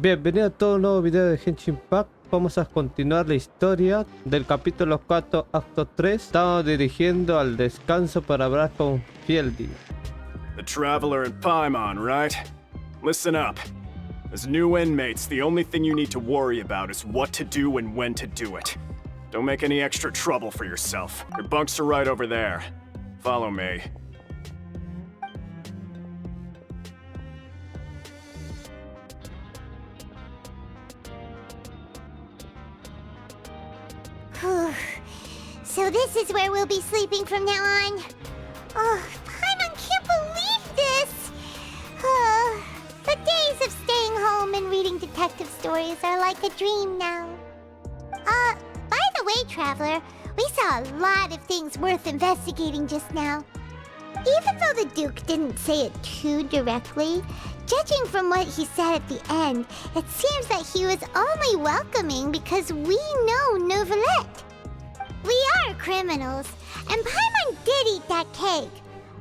Bienvenido a todo un nuevo video de Genshin Impact. Vamos a continuar la historia del capítulo 4, acto 3. Estamos dirigiendo al descanso para hablar con Fieldy. The Traveler and Paimon, right? Listen up. As new inmates, the only thing you need to worry about is what to do and when to do it. Don't make any extra trouble for yourself. Your bunks are right over there. Follow me. So this is where we'll be sleeping from now on. Oh, Paimon can't believe this! The days of staying home and reading detective stories are like a dream now. By the way, Traveler, we saw a lot of things worth investigating just now. Even though the Duke didn't say it too directly, judging from what he said at the end, it seems that he was only welcoming because we know Neuvillette. We are criminals, and Paimon did eat that cake,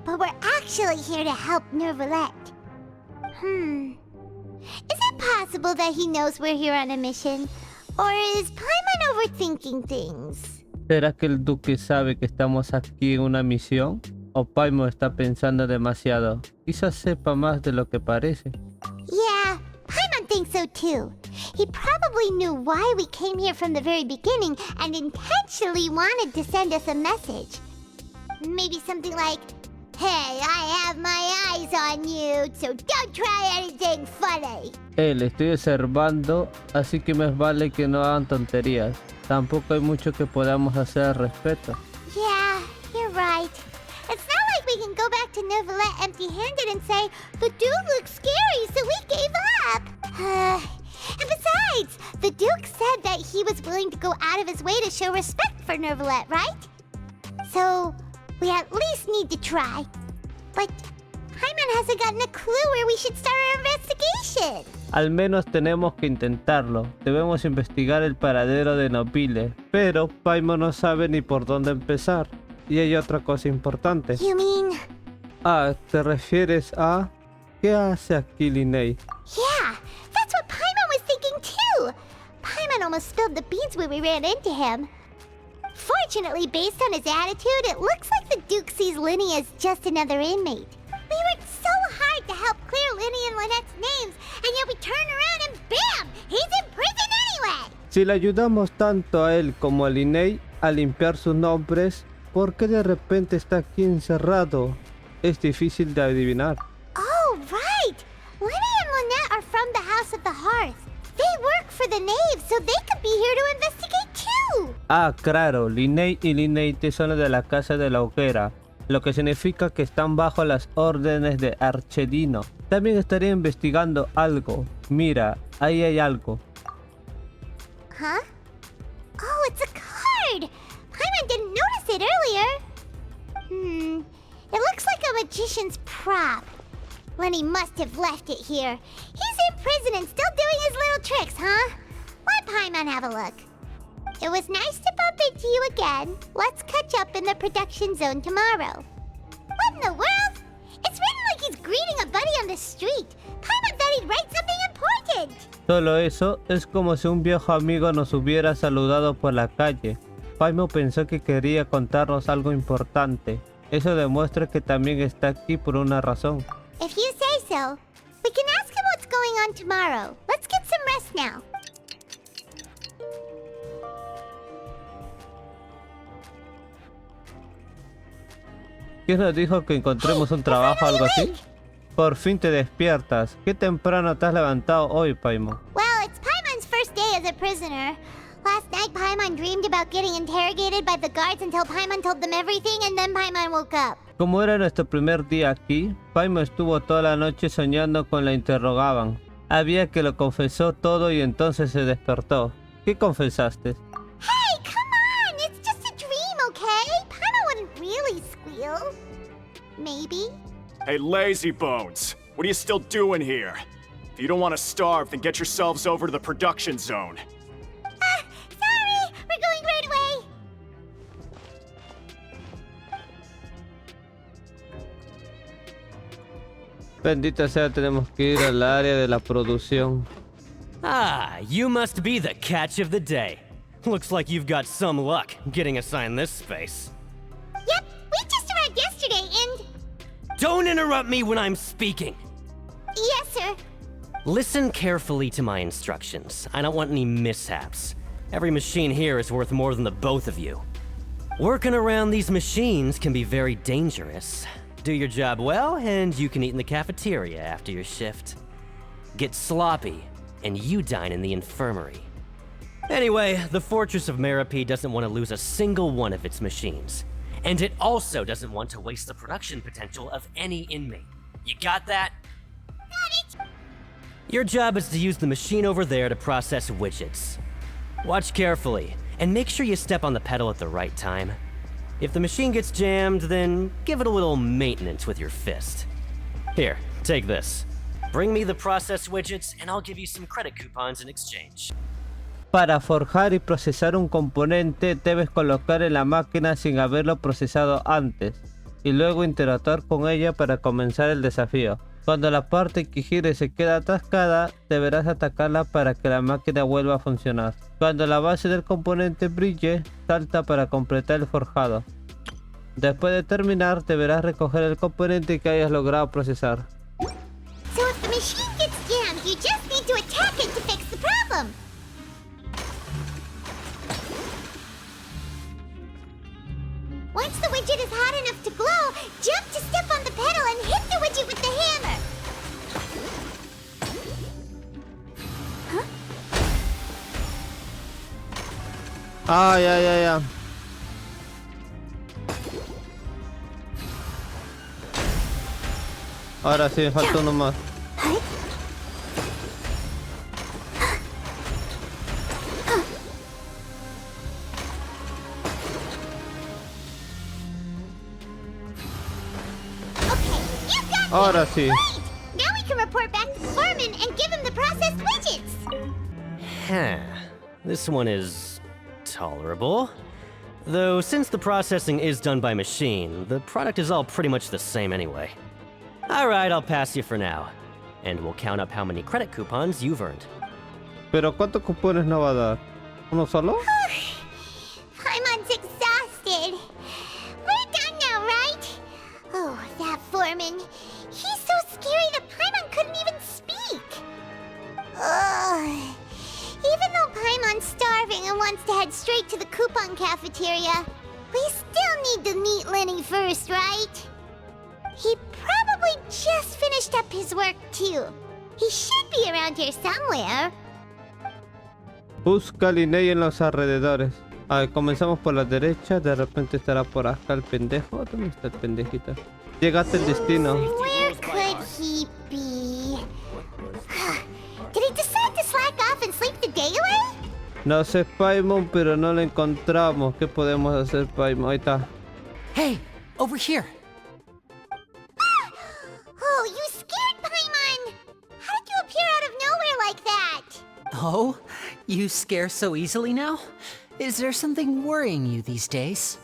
but we're actually here to help Neuvillette. Is it possible that he knows we're here on a mission? Or is Paimon overthinking things? ¿Será que el Duque sabe que estamos aquí en una misión? ¿O Paimon está pensando demasiado? Quizás sepa más de lo que parece. Yeah, Paimon thinks so too. He probably knew why we came here from the very beginning and intentionally wanted to send us a message. Maybe something like, "Hey, I have my eyes on you, so don't try anything funny." Le estoy observando, así que más vale que no hagan tonterías. Tampoco hay mucho que podamos hacer al respecto. Yeah, you're right. It's not like we can go back to Neuvillette empty-handed and say, "The dude looks scary, so we gave up." And besides, the Duke said that he was willing to go out of his way to show respect for Neuvillette, right? So, we at least need to try. But Paimon hasn't gotten a clue where we should start our investigation. Al menos tenemos que intentarlo. Debemos investigar el paradero de Neuvillette, pero Paimon no sabe ni por dónde empezar. Y hay otra cosa importante. You mean? ¿Te refieres a qué hace aquí Linnea? Yeah, that's what Paimon was thinking too. Paimon almost spilled the beans when we ran into him. Fortunately, based on his attitude, it looks like the Duke sees Linnea as just another inmate. We worked so hard to help clear Linnea and Lynette's names, and yet we turn around and bam! He's in prison anyway! Si le ayudamos tanto a él como a Linnea a limpiar sus nombres, ¿por qué de repente está aquí encerrado? Es difícil de adivinar. Oh, right! Linnea and Lynette are from the House of the Hearth. They work for the Knave, so they could be here to investigate too! Claro, Linnea y Lynette son de la Casa de la Hoguera, lo que significa que están bajo las órdenes de Archedino. También estaría investigando algo. Mira, ahí hay algo. Huh? Oh, it's a card! Paimon didn't notice it earlier. It looks like a magician's prop. Lenny must have left it here. He's in prison and still doing his little tricks, huh? Let Paimon have a look. It was nice to bump into you again. Let's catch up in the production zone tomorrow. What in the world? It's written like he's greeting a buddy on the street. Paimon thought he'd write something important. Solo eso es como si un viejo amigo nos hubiera saludado por la calle. Paimon pensó que quería contarnos algo importante. Eso demuestra que también está aquí por una razón. If you say so. We can ask him what's going on tomorrow. Let's get some rest now. ¿Quién nos dijo que encontremos un trabajo o algo así? Por fin te despiertas. ¿Qué temprano te has levantado hoy, Paimon? Well, it's Paimon's first day as a prisoner. Last night, Paimon dreamed about getting interrogated by the guards until Paimon told them everything, and then Paimon woke up. Como era nuestro primer día aquí, Paimon estuvo toda la noche soñando con la interrogaban. Había que lo confesó todo y entonces se despertó. ¿Qué confesaste? Hey, come on! It's just a dream, okay? Paimon wouldn't really squeal. Maybe? Hey, lazy bones! What are you still doing here? If you don't want to starve, then get yourselves over to the production zone. Sorry! We're going right away! Bendita sea, tenemos que ir al área de la producción. Ah, you must be the catch of the day. Looks like you've got some luck getting assigned this space. Yep, we just arrived yesterday and... Don't interrupt me when I'm speaking! Yes, sir. Listen carefully to my instructions. I don't want any mishaps. Every machine here is worth more than the both of you. Working around these machines can be very dangerous. Do your job well, and you can eat in the cafeteria after your shift. Get sloppy, and you dine in the infirmary. Anyway, the Fortress of Merope doesn't want to lose a single one of its machines. And it also doesn't want to waste the production potential of any inmate. You got that? Got it. Your job is to use the machine over there to process widgets. Watch carefully, and make sure you step on the pedal at the right time. If the machine gets jammed, then give it a little maintenance with your fist. Here, take this. Bring me the process widgets, and I'll give you some credit coupons in exchange. Para forjar y procesar un componente, debes colocar en la máquina sin haberlo procesado antes, y luego interactuar con ella para comenzar el desafío. Cuando la parte que gire se queda atascada, deberás atacarla para que la máquina vuelva a funcionar. Cuando la base del componente brille, salta para completar el forjado. Después de terminar, deberás recoger el componente que hayas logrado procesar. So if the machine gets jammed, you just need to attack it to fix the problem. Once the widget is hot enough to glow, jump to step on the pedal and hit the widget with the hammer. Huh? Ah, ya. Ahora sí, me falta uno más. Ahora sí. Great! Now we can report back to the foreman and give him the processed widgets. Huh. This one is tolerable. Though since the processing is done by machine, the product is all pretty much the same anyway. Alright, I'll pass you for now. And we'll count up how many credit coupons you've earned. Pero ¿cuántos cupones no va a dar? ¿Uno solo? Paimon's exhausted. We're done now, right? Oh, that foreman. He's so scary that Paimon couldn't even speak. Ugh. Even though Paimon's starving and wants to head straight to the coupon cafeteria, we still need to meet Lenny first, right? He probably just finished up his work too. He should be around here somewhere. Busca a Linnea en los alrededores. A ver, comenzamos por la derecha, de repente estará por acá el pendejo. ¿Dónde está el pendejito? Llegaste al destino. Where could he be? Did he decide to slack off and sleep the day away? No sé, Paimon, pero no lo encontramos. ¿Qué podemos hacer, Paimon? Ahí está. Hey, over here. Oh, you scared Paimon! How did you appear out of nowhere like that? Oh, you scare so easily now? Is there something worrying you these days?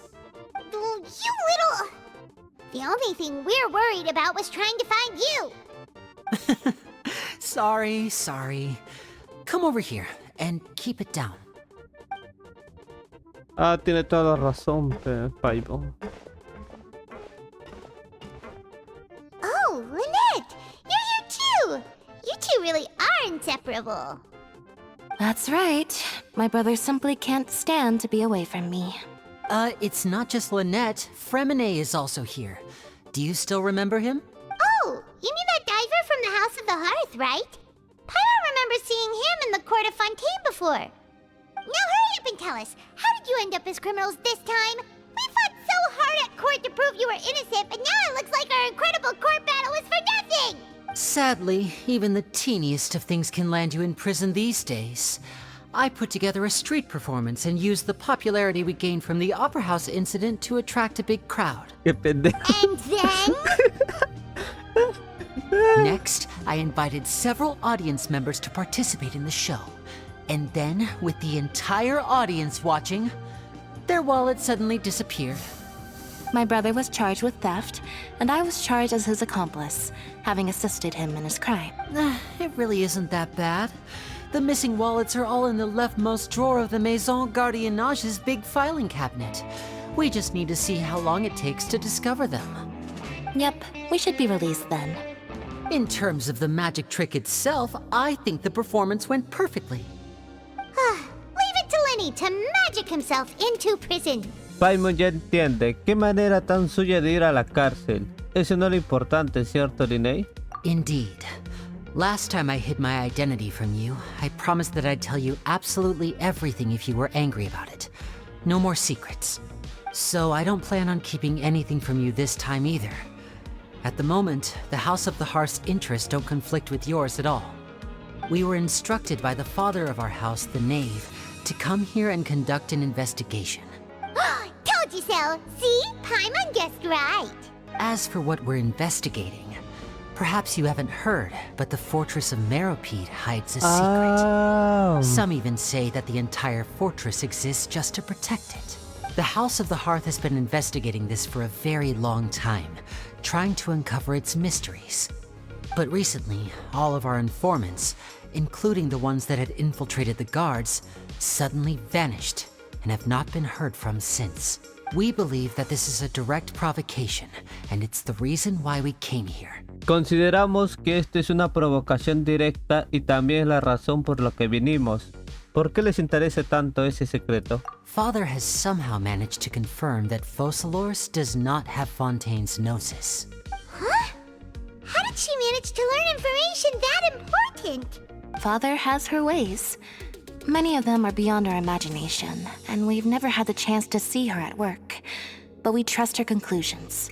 Oh, you little... The only thing we're worried about was trying to find you. Sorry. Come over here and keep it down. Ah, tiene toda la razón, Paimon. Oh, Lynette! You're here too! You two really are inseparable. That's right. My brother simply can't stand to be away from me. It's not just Lynette. Fremine is also here. Do you still remember him? Oh, you mean that diver from the House of the Hearth, right? Pyro remembers seeing him in the Court of Fontaine before. Now hurry up and tell us, how did you end up as criminals this time? We fought so hard at court to prove you were innocent, but now it looks like our incredible court battle was for nothing! Sadly, even the teeniest of things can land you in prison these days. I put together a street performance and used the popularity we gained from the Opera House incident to attract a big crowd. Qué pendejo. And then? Next, I invited several audience members to participate in the show. And then, with the entire audience watching, their wallet suddenly disappeared. My brother was charged with theft, and I was charged as his accomplice, having assisted him in his crime. It really isn't that bad. The missing wallets are all in the leftmost drawer of the Maison Gardiennage's big filing cabinet. We just need to see how long it takes to discover them. Yep, we should be released then. In terms of the magic trick itself, I think the performance went perfectly. Leave it to Lenny to magic himself into prison. Paimon ya entiende qué manera tan suya de ir a la cárcel. Eso no es lo importante, ¿cierto, Linnea? Indeed. Last time I hid my identity from you, I promised that I'd tell you absolutely everything if you were angry about it. No more secrets. So I don't plan on keeping anything from you this time either. At the moment, the House of the Hearth's interests don't conflict with yours at all. We were instructed by the father of our house, the Knave, to come here and conduct an investigation. Told you so. See? Paimon guessed right. As for what we're investigating, perhaps you haven't heard, but the fortress of Meropide hides a secret. Some even say that the entire fortress exists just to protect it. The House of the Hearth has been investigating this for a very long time, trying to uncover its mysteries. But recently, all of our informants, including the ones that had infiltrated the guards, suddenly vanished and have not been heard from since. We believe that this is a direct provocation, and it's the reason why we came here. Consideramos que esto es una provocación directa y también es la razón por la que vinimos. ¿Por qué les interesa tanto ese secreto? Father has somehow managed to confirm that Focalors does not have Fontaine's gnosis. Huh? How did she manage to learn information that important? Father has her ways. Many of them are beyond our imagination, and we've never had the chance to see her at work. But we trust her conclusions.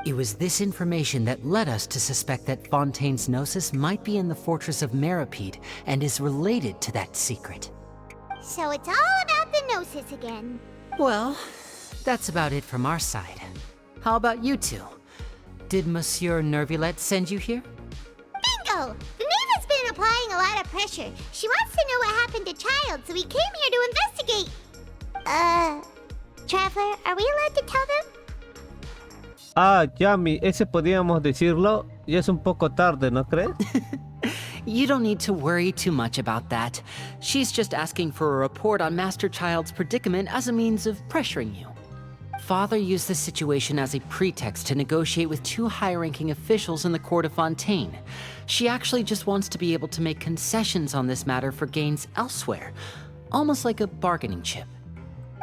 It was this information that led us to suspect that Fontaine's gnosis might be in the fortress of Meropide and is related to that secret. So it's all about the gnosis again. Well, that's about it from our side. How about you two? Did Monsieur Nervulette send you here? Bingo! The Knave has been applying a lot of pressure. She wants to know what happened to Child, so we came here to investigate. Traveler, are we allowed to tell them? Yami, ese podíamos decirlo. Ya es un poco tarde, ¿no crees? You don't need to worry too much about that. She's just asking for a report on Master Child's predicament as a means of pressuring you. Father used the situation as a pretext to negotiate with two high-ranking officials in the court of Fontaine. She actually just wants to be able to make concessions on this matter for gains elsewhere, almost like a bargaining chip.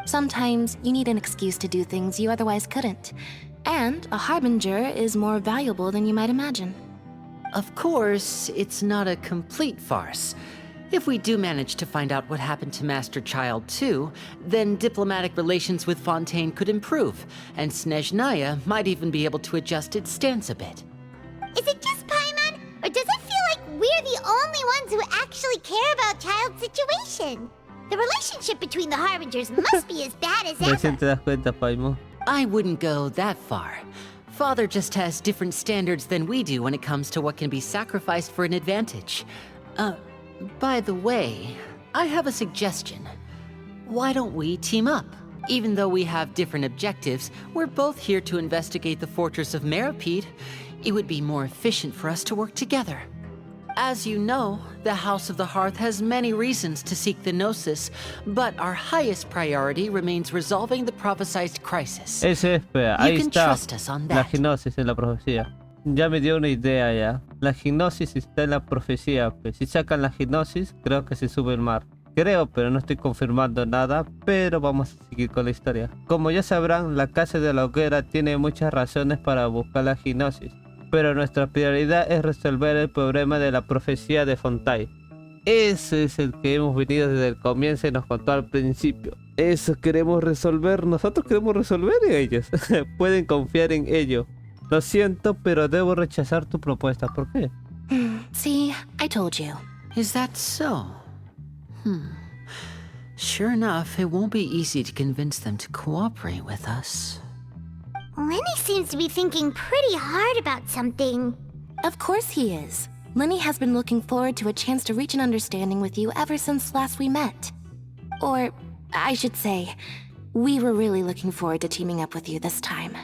Sometimes you need an excuse to do things you otherwise couldn't. And a harbinger is more valuable than you might imagine. Of course, it's not a complete farce. If we do manage to find out what happened to Master Child too, then diplomatic relations with Fontaine could improve, and Snezhnaya might even be able to adjust its stance a bit. Is it just Paimon, or does it feel like we're the only ones who actually care about Child's situation? The relationship between the Harbingers must be as bad as Recién te ever. das cuenta, Paimon. I wouldn't go that far. Father just has different standards than we do when it comes to what can be sacrificed for an advantage. By the way, I have a suggestion. Why don't we team up? Even though we have different objectives, we're both here to investigate the fortress of Meropide. It would be more efficient for us to work together. As you know, the House of the Hearth has many reasons to seek the Gnosis, but our highest priority remains resolving the prophesized crisis. Ese es, ahí You can está. trust us on La that. gnosis en la profecía. Ya me dio una idea ya. La gnosis está en la profecía. Pues si sacan la gnosis, creo que se sube el mar. Creo, pero no estoy confirmando nada, pero vamos a seguir con la historia. Como ya sabrán, la Casa de la Hoguera tiene muchas razones para buscar la gnosis, pero nuestra prioridad es resolver el problema de la profecía de Fontaine. Ese es el que hemos venido desde el comienzo y nos contó al principio. Eso queremos resolver, nosotros queremos resolver y ellos. Pueden confiar en ello. Lo siento, pero debo rechazar tu propuesta. ¿Por qué? See, I told you. Is that so? Sure enough, it won't be easy to convince them to cooperate with us. Lenny seems to be thinking pretty hard about something. Of course he is. Lenny has been looking forward to a chance to reach an understanding with you ever since last we met. Or, I should say, we were really looking forward to teaming up with you this time.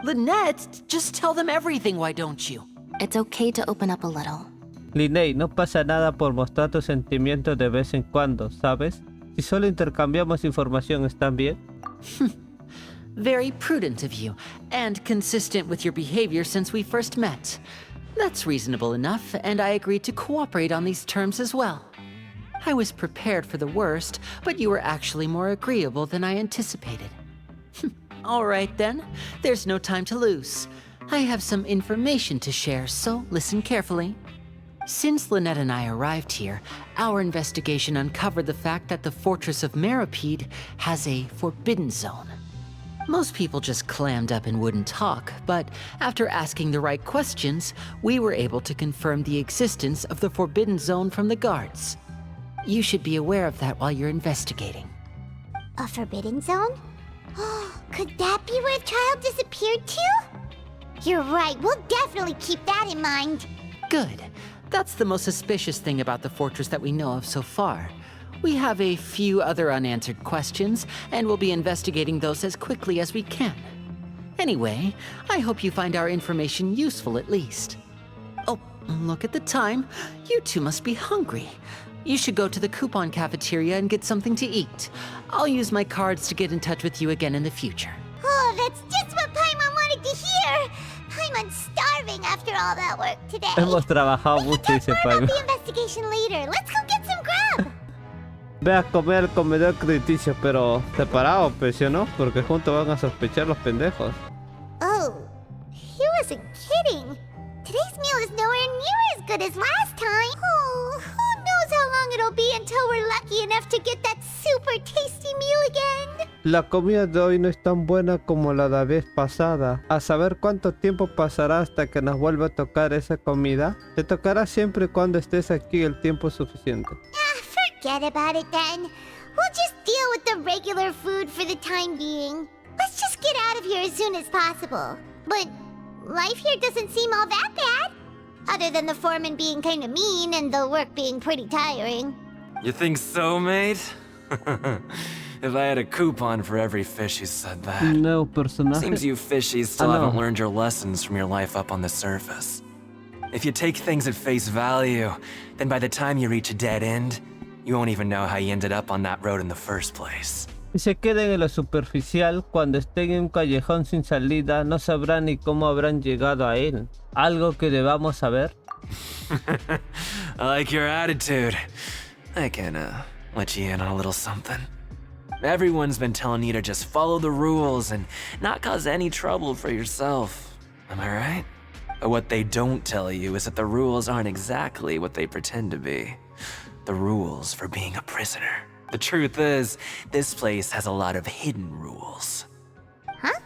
Lynette, just tell them everything, why don't you? It's okay to open up a little. Linnea, no pasa nada por mostrar tus sentimientos de vez en cuando, ¿sabes? Si solo intercambiamos información, ¿están bien? Very prudent of you, and consistent with your behavior since we first met. That's reasonable enough, and I agreed to cooperate on these terms as well. I was prepared for the worst, but you were actually more agreeable than I anticipated. All right then, there's no time to lose. I have some information to share, so listen carefully. Since Lynette and I arrived here, our investigation uncovered the fact that the Fortress of Maripede has a forbidden zone. Most people just clammed up and wouldn't talk, but after asking the right questions, we were able to confirm the existence of the forbidden zone from the guards. You should be aware of that while you're investigating. A forbidden zone? Could that be where the child disappeared to? You're right, we'll definitely keep that in mind. Good. That's the most suspicious thing about the fortress that we know of so far. We have a few other unanswered questions, and we'll be investigating those as quickly as we can. Anyway, I hope you find our information useful at least. Oh, look at the time. You two must be hungry. You should go to the coupon cafeteria and get something to eat. I'll use my cards to get in touch with you again in the future. Oh, that's just what Paimon wanted to hear! Paimon's starving after all that work today. Hemos trabajado We mucho, can dice talk more Paimon. about the investigation later. Let's go get some grub! Ve a comer al comedor crediticio, pero separado, pues, ¿sí o no? Porque juntos van a sospechar los pendejos. Oh, he wasn't kidding. Today's meal is nowhere near as good as last time. Oh, who knows how long it'll be until we're lucky enough to get that super tasty meal again. La comida de hoy no es tan buena como la de la vez pasada. A saber cuánto tiempo pasará hasta que nos vuelva a tocar esa comida. Te tocará siempre y cuando estés aquí el tiempo suficiente. Forget about it then. We'll just deal with the regular food for the time being. Let's just get out of here as soon as possible. But life here doesn't seem all that bad. Other than the foreman being kinda mean and the work being pretty tiring. You think so, mate? If I had a coupon for every fish who said that. Nuevo personaje. Seems you fishies still I know. haven't learned your lessons from your life up on the surface. If you take things at face value, then by the time you reach a dead end, you won't even know how you ended up on that road in the first place. Si se quedan en lo superficial, cuando estén en un callejón sin salida, no sabrán ni cómo habrán llegado a él. ¿Algo que debamos saber? I like your attitude. I can, let you in on a little something. Everyone's been telling you to just follow the rules and not cause any trouble for yourself. Am I right? But what they don't tell you is that the rules aren't exactly what they pretend to be. The rules for being a prisoner. The truth is, this place has a lot of hidden rules. Huh?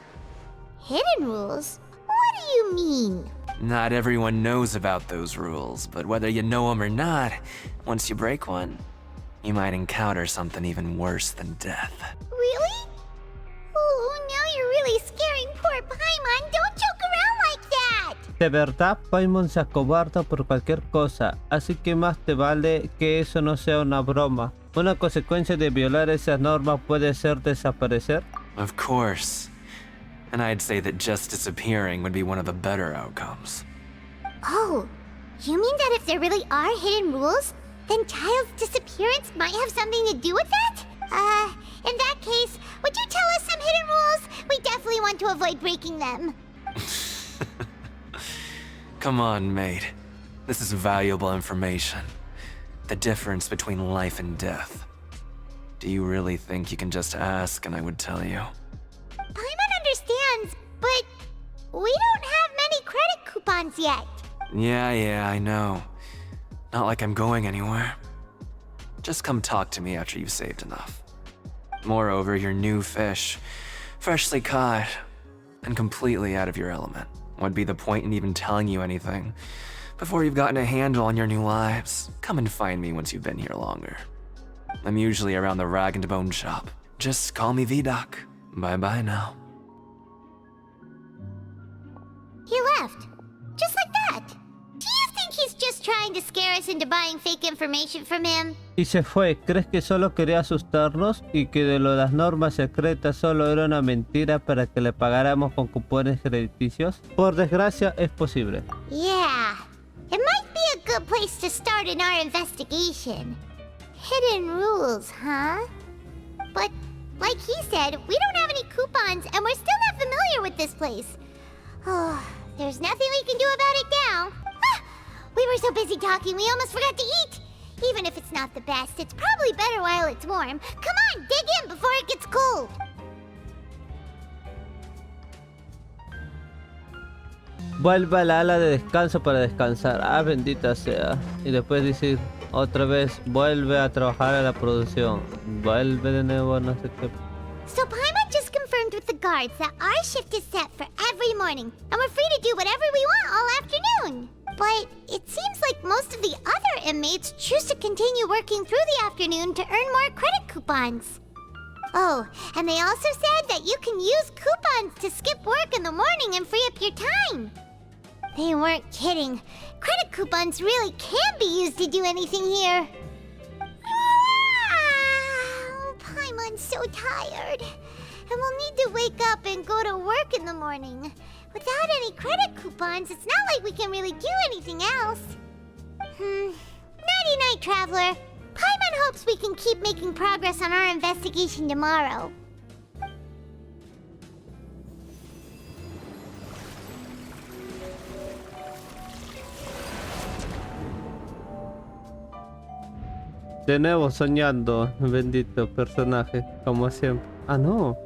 Hidden rules? What do you mean? Not everyone knows about those rules, but whether you know them or not, once you break one, you might encounter something even worse than death. Really? Oh, now you're really scaring poor Paimon. Don't joke around like that! De verdad, Paimon se acobarda por cualquier cosa, así que más te vale que eso no sea una broma. Una consecuencia de violar esas normas puede ser desaparecer. Of course. And I'd say that just disappearing would be one of the better outcomes. Oh, you mean that if there really are hidden rules, then Child's disappearance might have something to do with that? In that case, would you tell us some hidden rules? We definitely want to avoid breaking them. Come on, mate. This is valuable information. The difference between life and death. Do you really think you can just ask and I would tell you? Paimon understands, but we don't have many credit coupons yet. Yeah, I know. Not like I'm going anywhere. Just come talk to me after you've saved enough. Moreover, you're new fish, freshly caught, and completely out of your element. What'd be the point in even telling you anything? Before you've gotten a handle on your new lives, come and find me once you've been here longer. I'm usually around the rag and bone shop. Just call me Vidoc. Bye-bye now. He left. Just like that. Do you think he's just trying to scare us into buying fake information from him? Y se fue. ¿Crees que solo quería asustarnos y que de lo de las normas secretas solo era una mentira para que le pagáramos con cupones crediticios? Por desgracia, es posible. Yeah. It might be a good place to start in our investigation. Hidden rules, huh? But, like he said, we don't have any coupons and we're still not familiar with this place. Oh, there's nothing we can do about it now. Ah, we were so busy talking we almost forgot to eat. Even if it's not the best, it's probably better while it's warm. Come on, dig in before it gets cold. Vuelve a la ala de descanso para descansar. Ah, bendita sea. Y después decir otra vez, vuelve a trabajar a la producción. Vuelve de nuevo, no sé qué. So Paimon just confirmed with the guards that our shift is set for every morning, and we're free to do whatever we want all afternoon. But it seems like most of the other inmates choose to continue working through the afternoon to earn more credit coupons. Oh, and they also said that you can use coupons to skip work in the morning and free up your time. They weren't kidding. Credit coupons really can be used to do anything here. Paimon's so tired. And we'll need to wake up and go to work in the morning. Without any credit coupons, it's not like we can really do anything else. Nighty-night, Traveler. Paimon hopes we can keep making progress on our investigation tomorrow. De nuevo soñando, bendito personaje, como siempre. Ah, no.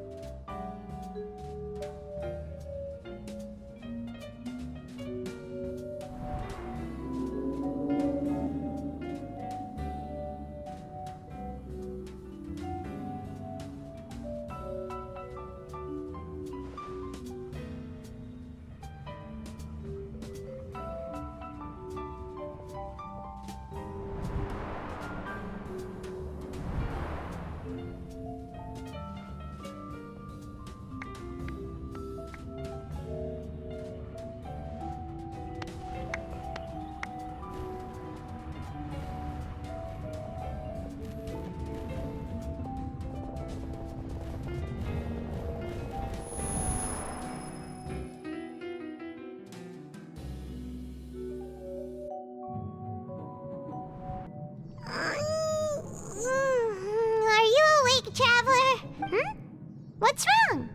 What's wrong?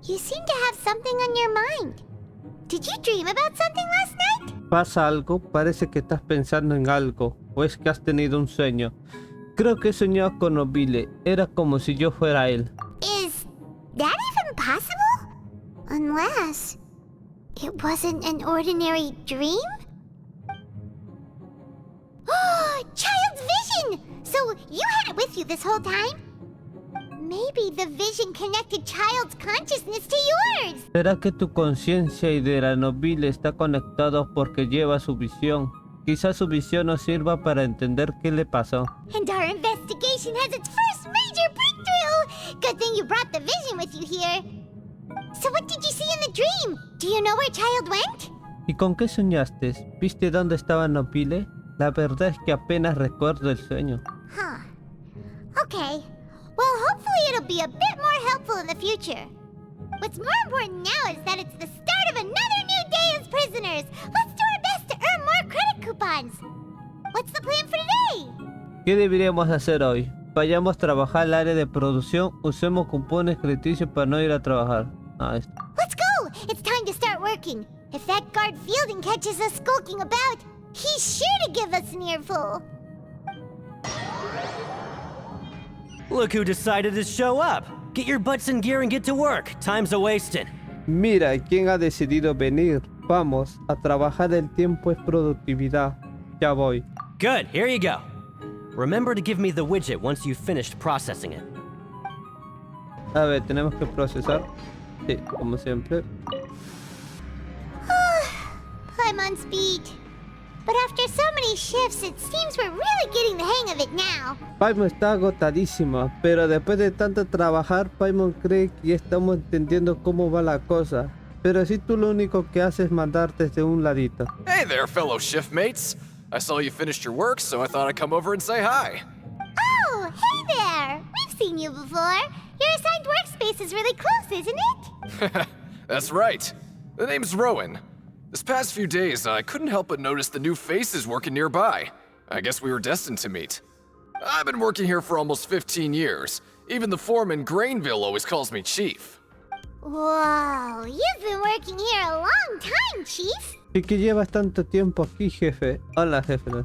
You seem to have something on your mind. Did you dream about something last night? ¿Pasa algo? Parece que estás pensando en algo. ¿O es que has tenido un sueño? Creo que he soñado con Nobile. Era como si yo fuera él. Is that even possible? Unless it wasn't an ordinary dream? Oh, Child's vision! So you had it with you this whole time? Maybe the vision connected Child's consciousness to yours. ¿Será que tu conciencia y de la Nobile está conectado porque lleva su visión? Quizás su visión nos sirva para entender qué le pasó. And our investigation has its first major breakthrough! Good thing you brought the vision with you here. So what did you see in the dream? Do you know where Child went? ¿Y con qué soñaste? ¿Viste dónde estaba Nobile? La verdad es que apenas recuerdo el sueño. Huh. Okay. Well, hopefully it'll be a bit more helpful in the future. What's more important now is that it's the start of another new day as prisoners. Let's do our best to earn more credit coupons. What's the plan for today? ¿Qué deberíamos hacer hoy? Vayamos a trabajar al área de producción, usemos cupones crediticios para no ir a trabajar. Let's go! It's time to start working. If that guard Fielding catches us skulking about, he's sure to give us an earful. Look who decided to show up. Get your butts in gear and get to work. Time's a-wasting. Mira, ¿quién ha decidido venir? Vamos, a trabajar, el tiempo es productividad. Ya voy. Good, here you go. Remember to give me the widget once you've finished processing it. A ver, tenemos que procesar. Sí, como siempre. I'm on speed. But after so many shifts, it seems we're really getting the hang of it now. Paimon está agotadísima, pero después de tanto trabajar, Paimon cree que ya estamos entendiendo cómo va la cosa. Pero si tú lo único que haces es mandarte desde un ladito. Hey there, fellow shiftmates. I saw you finished your work, so I thought I'd come over and say hi. Oh, hey there! We've seen you before. Your assigned workspace is really close, isn't it? That's right. The name's Rowan. This past few days, I couldn't help but notice the new faces working nearby. I guess we were destined to meet. I've been working here for almost 15 years. Even the foreman, Grainville, always calls me Chief. Whoa, you've been working here a long time, Chief. ¿Y que llevas tanto tiempo aquí, jefe? Hola, jefe.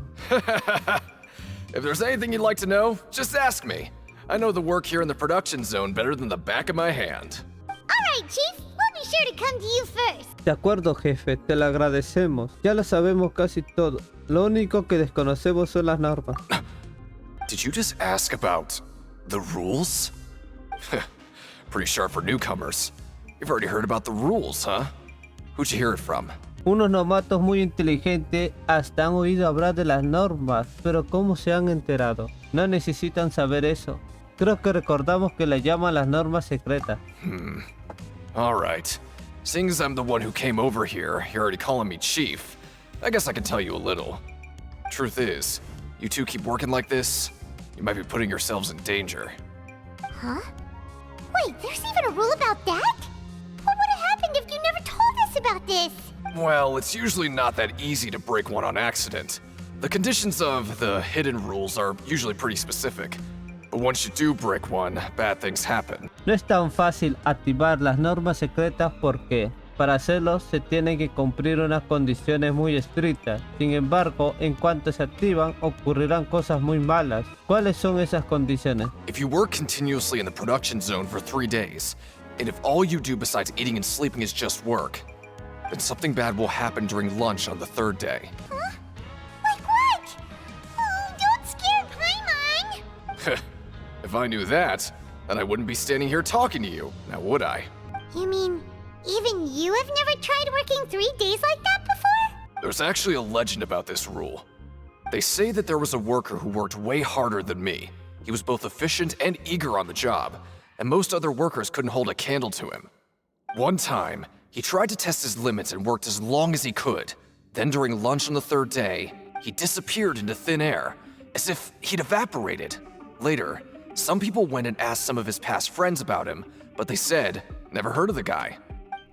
If there's anything you'd like to know, just ask me. I know the work here in the production zone better than the back of my hand. Alright, Chief, we'll be sure to come to you first. De acuerdo, jefe, te lo agradecemos. Ya lo sabemos casi todo. Lo único que desconocemos son las normas. Did you just ask about the rules? Pretty sharp for newcomers. You've already heard about the rules, huh? Who'd you hear it from? Unos novatos muy inteligentes hasta han oído hablar de las normas, pero ¿cómo se han enterado? No necesitan saber eso. Creo que recordamos que le llaman las normas secretas. Alright. Seeing as I'm the one who came over here, you're already calling me Chief. I guess I can tell you a little. Truth is, you two keep working like this, you might be putting yourselves in danger. Huh? Wait, there's even a rule about that? What would have happened if you never told us about this? Well, it's usually not that easy to break one on accident. The conditions of the hidden rules are usually pretty specific. But once you do break one, bad things happen. No es tan fácil activar las normas secretas porque, para hacerlo, se tienen que cumplir unas condiciones muy estrictas. Sin embargo, en cuanto se activan, ocurrirán cosas muy malas. ¿Cuáles son esas condiciones? If you work continuously in the production zone for 3 days, and if all you do besides eating and sleeping is just work, then something bad will happen during lunch on the 3rd day. Huh? Like what? Oh, don't scare Paimon! If I knew that, then I wouldn't be standing here talking to you, now would I? You mean, even you have never tried working 3 days like that before? There's actually a legend about this rule. They say that there was a worker who worked way harder than me. He was both efficient and eager on the job, and most other workers couldn't hold a candle to him. One time, he tried to test his limits and worked as long as he could. Then during lunch on the 3rd day, he disappeared into thin air, as if he'd evaporated. Later, some people went and asked some of his past friends about him, but they said, never heard of the guy.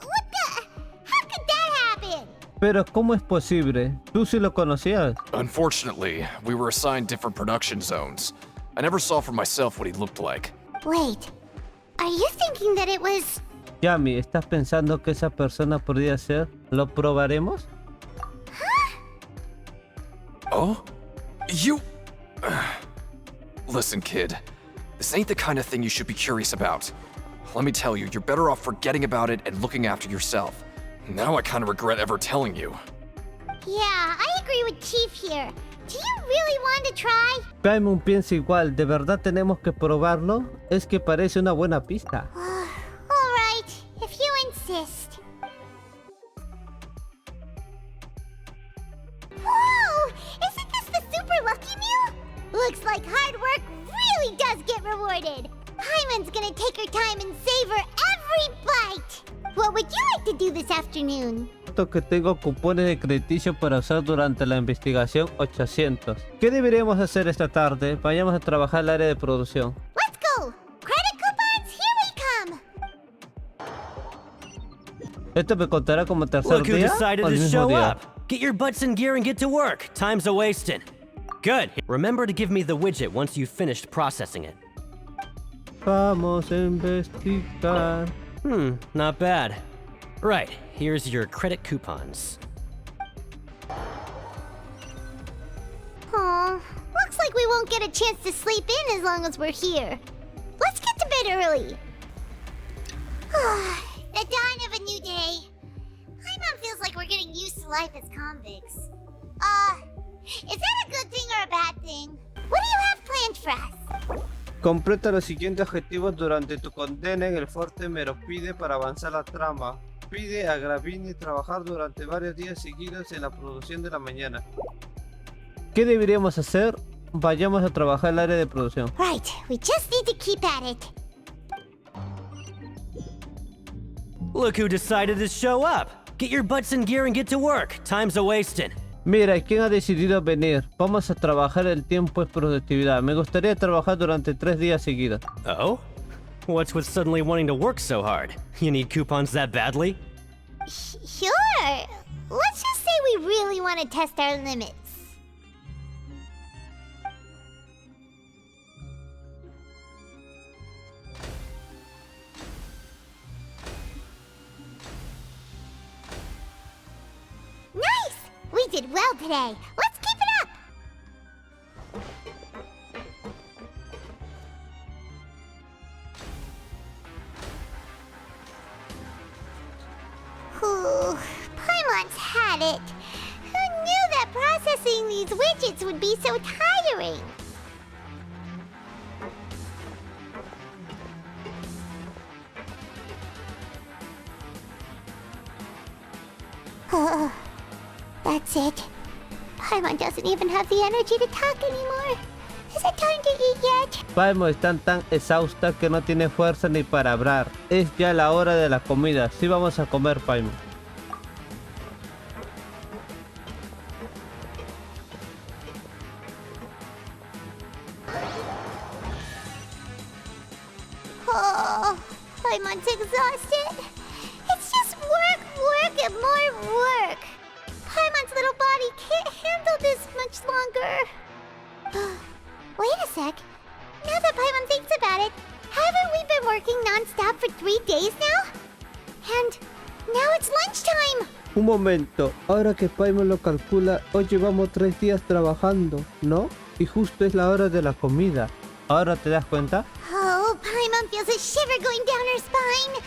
What the? How could that happen? Pero ¿cómo es posible? ¿Tú sí lo conocías? Unfortunately, we were assigned different production zones. I never saw for myself what he looked like. Wait, are you thinking that it was... Yami, ¿estás pensando que esa persona podría ser? ¿Lo probaremos? Oh? You... Listen, kid. This ain't the kind of thing you should be curious about. Let me tell you, you're better off forgetting about it and looking after yourself. Now I kind of regret ever telling you. Yeah, I agree with Chief here. Do you really want to try? Paimon piensa igual, ¿de verdad tenemos que probarlo? Es que parece una buena pista. Alright, if you insist. Whoa! Isn't this the super lucky meal? Looks like hard work really does get rewarded. Paimon's gonna take her time and savor every bite. What would you like to do this afternoon? Que tengo cupones de crediticio para usar durante la investigación 800. ¿Qué deberíamos hacer esta tarde? Vayamos a trabajar al área de producción. Let's go! Credit coupons, here we come! ¿Esto me contará como tercer Look who día decided o el to mismo show día? up. Get your butts in gear and get to work. Time's a wasting. Good. Remember to give me the widget once you've finished processing it. Vamos a investigar. Not bad. Right, here's your credit coupons. Aw, looks like we won't get a chance to sleep in as long as we're here. Let's get to bed early. The dawn of a new day. Paimon feels like we're getting used to life as convicts. Is that a good thing or a bad thing? What do you have planned for us? Completa los siguientes objetivos durante tu condena en el Fuerte Meropide para avanzar la trama. Pide a Gravini trabajar durante varios días seguidos en la producción de la mañana. ¿Qué deberíamos hacer? Vayamos a trabajar el área de producción. Right, we just need to keep at it. Look who decided to show up. Get your butts in gear and get to work. Time's a wasting. Mira, ¿quién ha decidido venir? Vamos a trabajar, el tiempo es productividad. Me gustaría trabajar durante 3 días seguidos. Oh? What's with suddenly wanting to work so hard? You need coupons that badly? Sure. let's just say we really want to test our limits. Nice! We did well today. Let's keep it up! Whew, Paimon's had it. Who knew that processing these widgets would be so tiring? That's it. Paimon doesn't even have the energy to talk anymore. Is it time to eat yet? Paimon está tan exhausta que no tiene fuerza ni para hablar. Es ya la hora de la comida. Sí vamos a comer, Paimon. Oh, Paimon's exhausted. It's just work, and more work. Paimon's little body can't handle this much longer. Wait a sec. Now that Paimon thinks about it, haven't we been working non-stop for 3 days now? And now it's lunchtime. Un momento, ahora que Paimon lo calcula, hoy llevamos 3 días trabajando, ¿no? Y justo es la hora de la comida. ¿Ahora te das cuenta? Oh, Paimon feels a shiver going down her spine.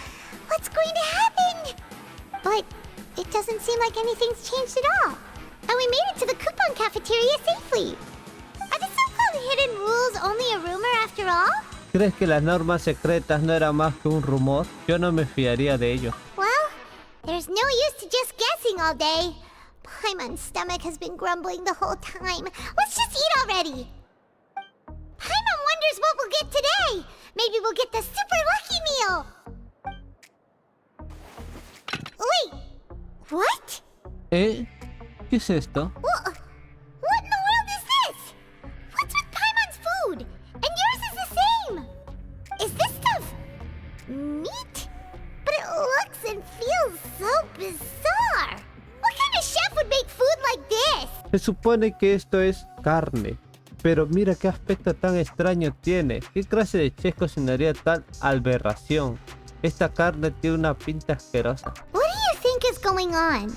What's going to happen? But it doesn't seem like anything's changed at all. And we made it to the coupon cafeteria safely. Are the so-called hidden rules only a rumor after all? ¿Crees que las normas secretas no eran más que un rumor? Yo no me fiaría de ello. Well, there's no use to just guessing all day. Paimon's stomach has been grumbling the whole time. Let's just eat already. Paimon wonders what we'll get today. Maybe we'll get the super lucky meal. Wait, what? ¿Eh? ¿Qué es esto? What in the world is this? What's with Paimon's food? And yours is the same. Is this stuff meat? But it looks and feels so bizarre. What kind of chef would make food like this? Se supone que esto es carne. Pero mira qué aspecto tan extraño tiene. ¿Qué clase de chef cocinaría tal aberración? Esta carne tiene una pinta asquerosa. What do you think is going on?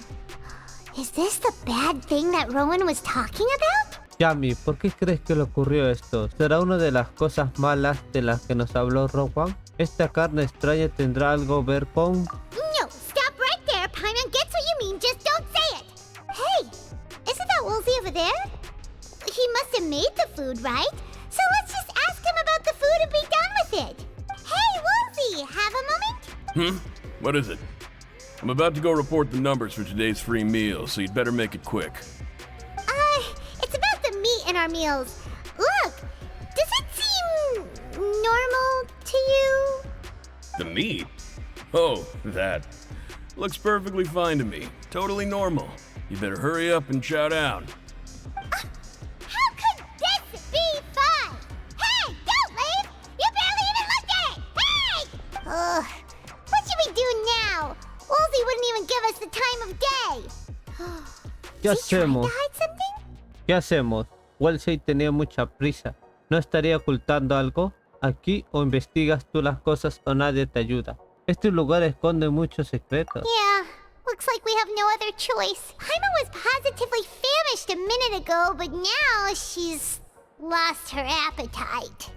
Is this the bad thing that Rowan was talking about? Yami, ¿por qué crees que le ocurrió esto? ¿Será una de las cosas malas de las que nos habló Rowan? ¿Esta carne extraña tendrá algo que ver con...? No, stop right there. Paimon gets what you mean, just don't say it. Hey, isn't that Woolsey over there? He must have made the food, right? So let's just ask him about the food and be done with it. Hey, Woolsey, have a moment? What is it? I'm about to go report the numbers for today's free meal, so you'd better make it quick. It's about the meat in our meals. Look, does it seem normal to you? The meat? Oh, that. Looks perfectly fine to me. Totally normal. You better hurry up and chow down. How could this be fun? Hey, don't leave! You barely even looked at it! Hey! What should we do now? Woolsey wouldn't even give us the time of day. ¿Qué hacemos? To hide something? ¿Qué hacemos? Woolsey tenía mucha prisa. ¿No estaría ocultando algo? Aquí o investigas tú las cosas o nadie te ayuda. Este lugar esconde muchos secretos. Yeah, looks like we have no other choice. Paimon was positively famished a minute ago, but now she's lost her appetite.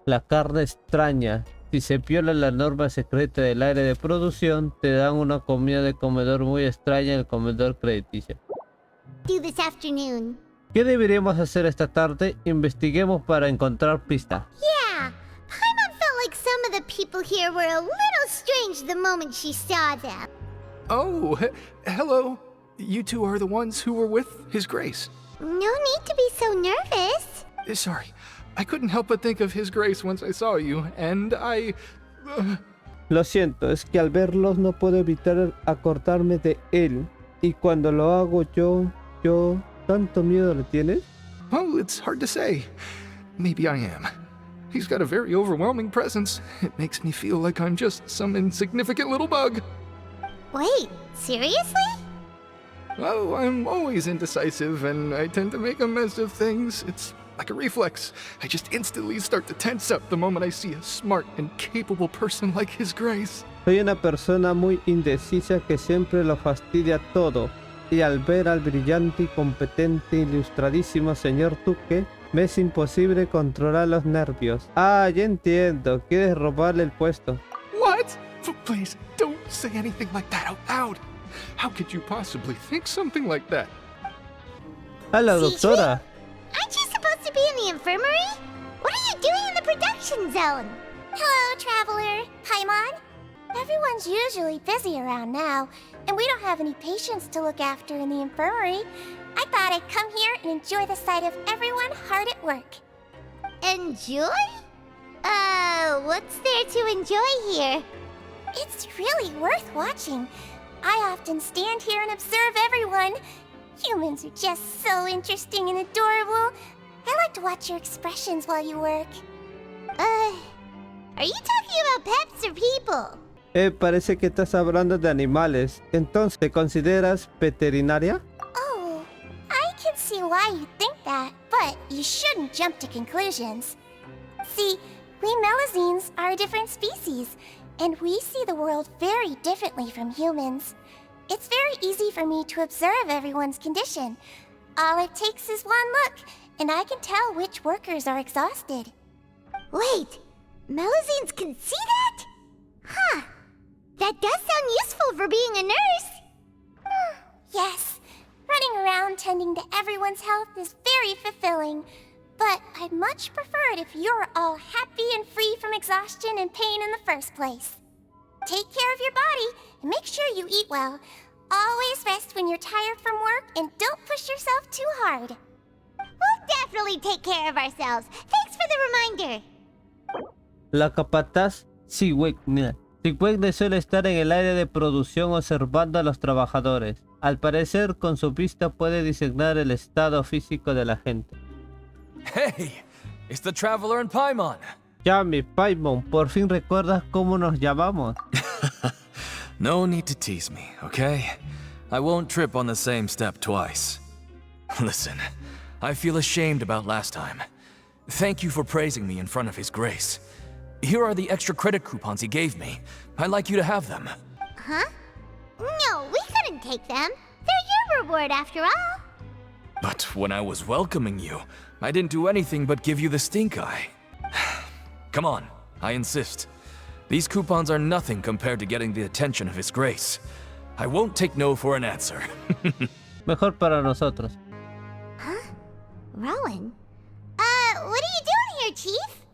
La carne extraña. Si se viola la norma secreta del área de producción, te dan una comida de comedor muy extraña en el comedor crediticio. Do this afternoon. ¿Qué deberíamos hacer esta tarde? Investiguemos para encontrar pistas. Yeah, Paimon felt like some of the people here were a little strange the moment she saw them. Oh, hello. You two are the ones who were with His Grace. No need to be so nervous. Sorry, I couldn't help but think of His Grace once I saw you, and I... Lo siento, es que al verlos no puedo evitar acordarme de él. Y cuando lo hago yo... ¿Tanto miedo le tienes? Oh, it's hard to say. Maybe I am. He's got a very overwhelming presence. It makes me feel like I'm just some insignificant little bug. Wait, seriously? Oh, I'm always indecisive, and I tend to make a mess of things. It's like a reflex. I just instantly start to tense up the moment I see a smart and capable person like His Grace. Soy una persona muy indecisa que siempre lo fastidia todo. Y al ver al brillante y competente ilustradísimo señor Duque, me es imposible controlar los nervios. Ah, ya entiendo. Quieres robarle el puesto. What? Please, don't say anything like that out loud. How could you possibly think something like that? Hola, doctora. Aren't you supposed to be in the infirmary? What are you doing in the production zone? Hello, Traveler. Paimon? Everyone's usually busy around now, and we don't have any patients to look after in the infirmary. I thought I'd come here and enjoy the sight of everyone hard at work. Enjoy? What's there to enjoy here? It's really worth watching. I often stand here and observe everyone. Humans are just so interesting and adorable. I like to watch your expressions while you work. Are you talking about pets or people? Parece que estás hablando de animales. Entonces, ¿te consideras veterinaria? Oh, I can see why you think that, but you shouldn't jump to conclusions. See, we Melazines are a different species, and we see the world very differently from humans. It's very easy for me to observe everyone's condition. All it takes is one look, and I can tell which workers are exhausted. Wait, Melazines can see that? Huh. That does sound useful for being a nurse. Yes, running around tending to everyone's health is very fulfilling. But I'd much prefer it if you're all happy and free from exhaustion and pain in the first place. Take care of your body and make sure you eat well. Always rest when you're tired from work and don't push yourself too hard. We'll definitely take care of ourselves. Thanks for the reminder. La capataz Sigüegne suele estar en el área de producción observando a los trabajadores. Al parecer, con su vista puede discernir el estado físico de la gente. Hey, it's the Traveler and Paimon. Llame, Paimon, ¿por fin recuerdas cómo nos llamamos? No need to tease me, okay? I won't trip on the same step twice. Listen, I feel ashamed about last time. Thank you for praising me in front of His Grace. Here are the extra credit coupons he gave me. I'd like you to have them. Huh? No, we couldn't take them. They're your reward after all. But when I was welcoming you, I didn't do anything but give you the stink eye. Come on, I insist. These coupons are nothing compared to getting the attention of His Grace. I won't take no for an answer. Mejor para nosotros. Huh? Rowan? What are you doing here, Chief?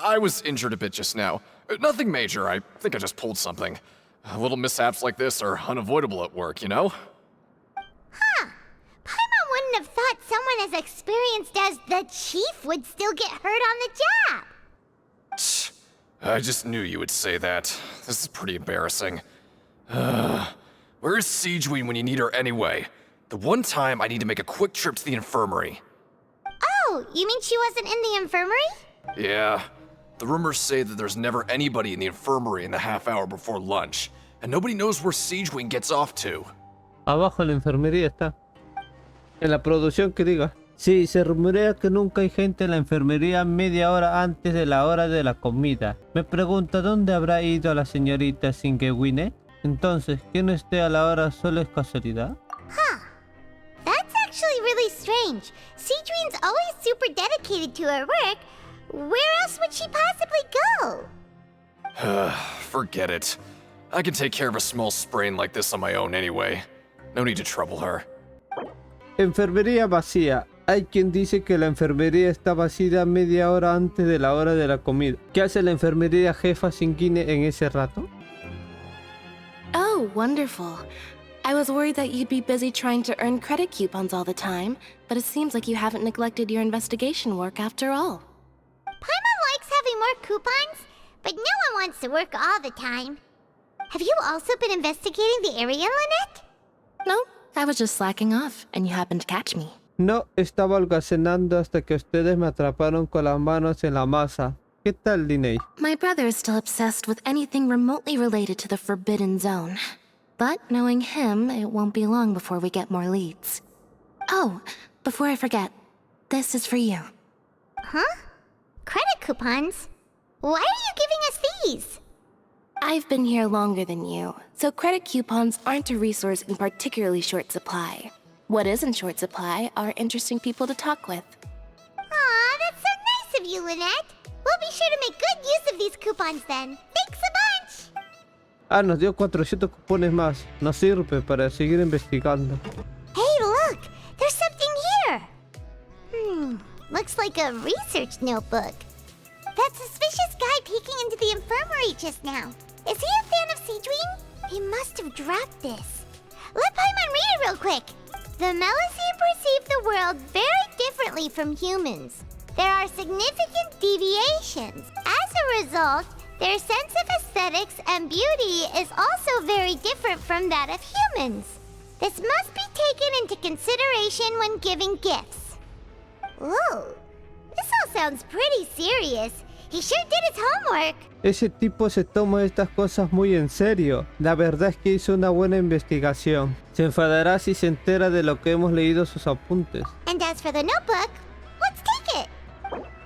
I was injured a bit just now. Nothing major, I think I just pulled something. Little mishaps like this are unavoidable at work, you know? Huh. Paimon wouldn't have thought someone as experienced as the Chief would still get hurt on the job. I just knew you would say that. This is pretty embarrassing. Where's Siegeween when you need her anyway? The one time I need to make a quick trip to the infirmary. Oh, you mean she wasn't in the infirmary? Yeah. The rumors say that there's never anybody in the infirmary in the half hour before lunch, and nobody knows where Siegeween gets off to. Abajo en la enfermería está. En la producción que diga. Sí, se rumorea que nunca hay gente en la enfermería media hora antes de la hora de la comida. Me pregunta dónde habrá ido la señorita Siegeween. Entonces, que no esté a la hora solo es casualidad. Huh. That's actually really strange. Siegeween's always super dedicated to her work. Where else would she possibly go? Forget it. I can take care of a small sprain like this on my own anyway. No need to trouble her. Enfermería vacía. Hay quien dice que la enfermería está vacía media hora antes de la hora de la comida. ¿Qué hace la enfermería jefa Siegeween en ese rato? Oh, wonderful. I was worried that you'd be busy trying to earn credit coupons all the time, but it seems like you haven't neglected your investigation work after all. Paimon likes having more coupons, but no one wants to work all the time. Have you also been investigating the area, Lynette? No, I was just slacking off, and you happened to catch me. No, estaba almacenando hasta que ustedes me atraparon con las manos en la masa. ¿Qué tal, Linnea? My brother is still obsessed with anything remotely related to the Forbidden Zone. But knowing him, it won't be long before we get more leads. Oh, before I forget, this is for you. Huh? Credit coupons? Why are you giving us these? I've been here longer than you, so credit coupons aren't a resource in particularly short supply. What is in short supply are interesting people to talk with. Aw, that's so nice of you, Lynette. We'll be sure to make good use of these coupons then. Thanks a bunch! Ah, nos dio 400 cupones más. Nos sirve para seguir investigando. Hey, look! There's something here! Looks like a research notebook. That suspicious guy peeking into the infirmary just now. Is he a fan of Seedream? He must have dropped this. Let Paimon read it real quick. The Melusine perceive the world very differently from humans. There are significant deviations. As a result, their sense of aesthetics and beauty is also very different from that of humans. This must be taken into consideration when giving gifts. Whoa, this all sounds pretty serious. He sure did his homework. Ese tipo se toma estas cosas muy en serio. La verdad es que hizo una buena investigación. Se enfadará si se entera de lo que hemos leído sus apuntes. And as for the notebook, let's take it.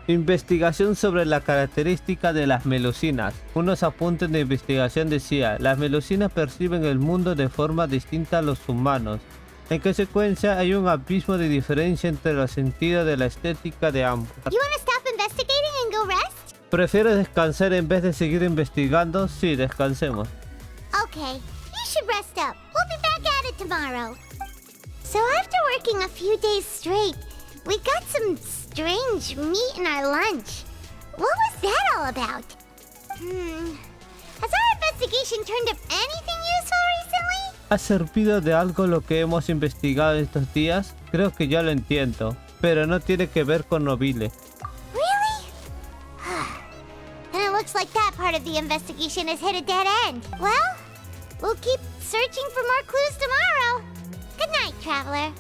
Investigación sobre la característica de las melusinas. Unos apuntes de investigación decía: las melusinas perciben el mundo de forma distinta a los humanos. En consecuencia, hay un abismo de diferencia entre los sentidos de la estética de ambos. You want to stop investigating and go rest? ¿Prefieres descansar en vez de seguir investigando? Sí, descansemos. Okay, you should rest up. We'll be back at it tomorrow. So after working a few days straight, we got some strange meat in our lunch. What was that all about? Has our investigation turned up anything useful recently? ¿Ha servido de algo lo que hemos investigado estos días? Creo que ya lo entiendo, pero no tiene que ver con Nobile. Really? Then it looks like that part of the investigation has hit a dead end. Well, we'll keep searching for more clues tomorrow. Good night, traveler.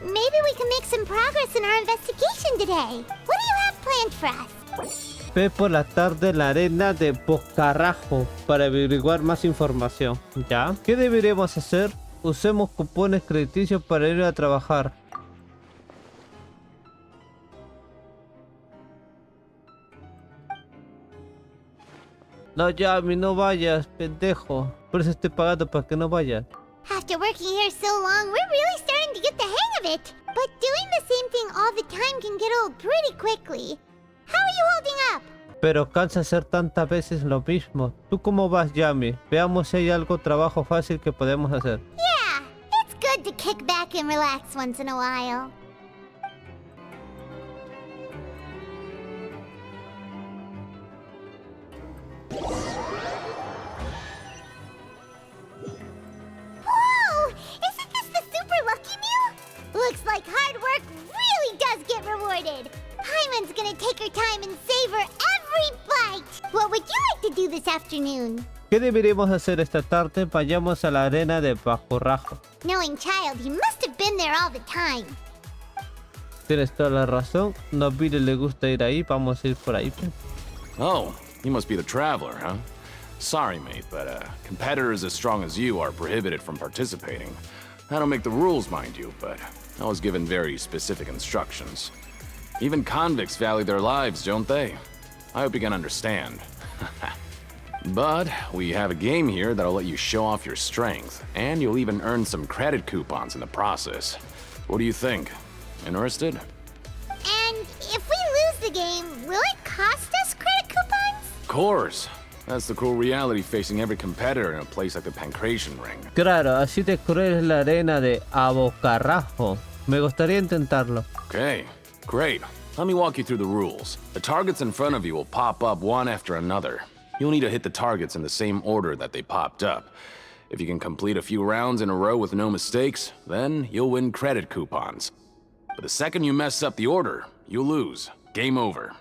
Maybe we can make some progress in our investigation today. What do you have planned for us? Ve por la tarde en la arena de Bocarajo para averiguar más información. ¿Ya? ¿Qué deberíamos hacer? Usemos cupones crediticios para ir a trabajar. No, Yami, no vayas, pendejo. Por eso estoy pagando para que no vayas. After working here so long, we're really starting to get the hang of it. But doing the same thing all the time can get old pretty quickly. How are you holding up? Pero cansa hacer tantas veces lo mismo. ¿Tú cómo vas, Yami? Veamos si hay algo trabajo fácil que podemos hacer. Yeah, it's good to kick back and relax once in a while. Whoa! Isn't this the super lucky meal? Looks like hard work really does get rewarded. Paimon's gonna take her time and savor every bite. What would you like to do this afternoon? ¿Qué deberíamos hacer esta tarde? Vayamos a la arena de Bacurrajo. Knowing Child, he must have been there all the time. Tienes toda la razón. Nobile le gusta ir ahí. Vamos a ir por ahí. Oh, you must be the traveler, huh? Sorry, mate, but competitors as strong as you are prohibited from participating. I don't make the rules, mind you, but I was given very specific instructions. Even convicts value their lives, don't they? I hope you can understand. But we have a game here that'll let you show off your strength, and you'll even earn some credit coupons in the process. What do you think? Interested? And if we lose the game, will it cost us credit coupons? Of course. That's the cruel reality facing every competitor in a place like the Pancration Ring. Claro, así de cruel es la arena de Abocarrajo. Me gustaría intentarlo. Okay, great. Let me walk you through the rules. The targets in front of you will pop up one after another. You'll need to hit the targets in the same order that they popped up. If you can complete a few rounds in a row with no mistakes, then you'll win credit coupons. But the second you mess up the order, you'll lose. Game over.